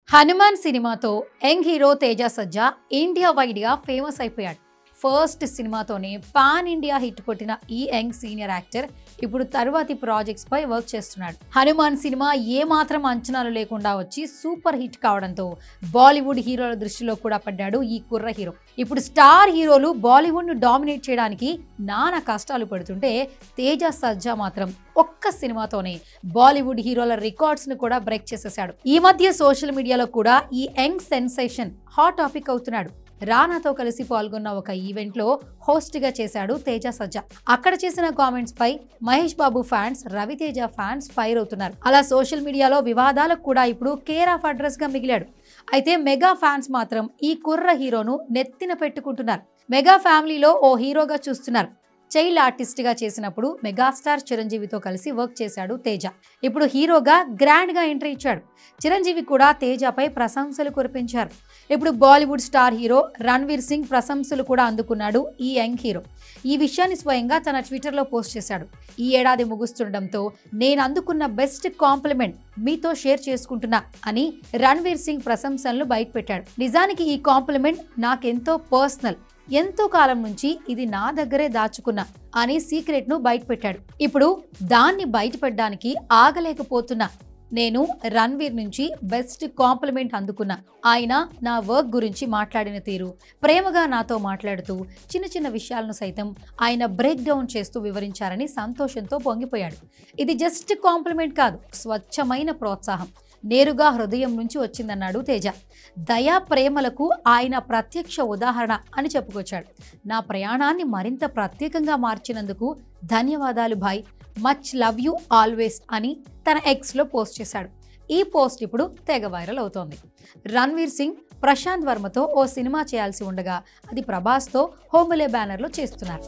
హనుమాన్ సినిమాతో young hero Teja సజ్జా India wide గా famous అయిపోయాడు. ఫస్ట్ సినిమాతోనే పాన్ ఇండియా హిట్ కొట్టిన ఈ యంగ్ సీనియర్ యాక్టర్ ఇప్పుడు తరువాతి ప్రాజెక్ట్స్ పై వర్క్ చేస్తున్నాడు. హనుమాన్ సినిమా ఏ మాత్రం అంచనాలు లేకుండా వచ్చి సూపర్ హిట్ కావడంతో బాలీవుడ్ హీరోల దృష్టిలో కూడా పడ్డాడు ఈ కుర్ర హీరో. ఇప్పుడు స్టార్ హీరోలు బాలీవుడ్ ను డామినేట్ చేయడానికి నానా కష్టాలు పడుతుంటే తేజ సజ్జా మాత్రం ఒక్క సినిమాతోనే బాలీవుడ్ హీరోల రికార్డ్స్ ను కూడా బ్రేక్ చేసేశాడు. ఈ మధ్య సోషల్ మీడియాలో కూడా ఈ యంగ్ సెన్సేషన్ హాట్ టాపిక్ అవుతున్నాడు. రానాతో కలిసి పాల్గొన్న ఒక ఈవెంట్ లో హోస్ట్ గా చేశాడు తేజ సజ్జా. అక్కడ చేసిన కామెంట్స్ పై Mahesh Babu fans, Raviteja fans fire అవుతున్నారు. అలా సోషల్ మీడియాలో వివాదాలకు కూడా ఇప్పుడు కేర్ ఆఫ్ అడ్రస్ గా మిగిలాడు. అయితే మెగా ఫ్యాన్స్ మాత్రం ఈ కుర్ర హీరోను నెత్తిన పెట్టుకుంటున్నారు. మెగా ఫ్యామిలీలో ఓ హీరోగా చూస్తున్నారు. చైల్డ్ ఆర్టిస్ట్ గా చేసినప్పుడు మెగాస్టార్ చిరంజీవితో కలిసి వర్క్ చేశాడు తేజ. ఇప్పుడు హీరోగా గ్రాండ్ గా ఎంట్రీ ఇచ్చాడు. చిరంజీవి కూడా తేజపై ప్రశంసలు కురిపించారు. ఇప్పుడు బాలీవుడ్ స్టార్ హీరో రణ్వీర్ సింగ్ ప్రశంసలు కూడా అందుకున్నాడు ఈ యంగ్ హీరో. ఈ విషయాన్ని స్వయంగా తన ట్విట్టర్లో పోస్ట్ చేశాడు. ఈ ఏడాది ముగుస్తుండటంతో నేను అందుకున్న బెస్ట్ కాంప్లిమెంట్ మీతో షేర్ చేసుకుంటున్నా అని రణ్వీర్ సింగ్ ప్రశంసలను బయటపెట్టాడు. నిజానికి ఈ కాంప్లిమెంట్ నాకెంతో పర్సనల్, ఎంతో కాలం నుంచి ఇది నా దగ్గరే దాచుకున్నా అని సీక్రెట్ ను బయటపెట్టాడు. ఇప్పుడు దాన్ని బయటపెట్టడానికి ఆగలేకపోతున్నా. నేను రణ్వీర్ నుంచి బెస్ట్ కాంప్లిమెంట్ అందుకున్నా. ఆయన నా వర్క్ గురించి మాట్లాడిన తీరు, ప్రేమగా నాతో మాట్లాడుతూ చిన్న చిన్న విషయాలను సైతం ఆయన బ్రేక్ డౌన్ చేస్తూ వివరించారని సంతోషంతో పొంగిపోయాడు. ఇది జస్ట్ కాంప్లిమెంట్ కాదు, స్వచ్ఛమైన ప్రోత్సాహం, నేరుగా హృదయం నుంచి వచ్చిందన్నాడు తేజ. దయా ప్రేమలకు ఆయన ప్రత్యక్ష ఉదాహరణ అని చెప్పుకొచ్చాడు. నా ప్రయాణాన్ని మరింత ప్రత్యేకంగా మార్చినందుకు ధన్యవాదాలు భాయ్, మచ్ లవ్ యూ ఆల్వేస్ అని తన ఎక్స్లో పోస్ట్ చేశాడు. ఈ పోస్ట్ ఇప్పుడు తెగ వైరల్ అవుతోంది. రణ్వీర్ సింగ్ ప్రశాంత్ వర్మతో ఓ సినిమా చేయాల్సి ఉండగా అది ప్రభాస్తో హోమిలే బ్యానర్లో చేస్తున్నారు.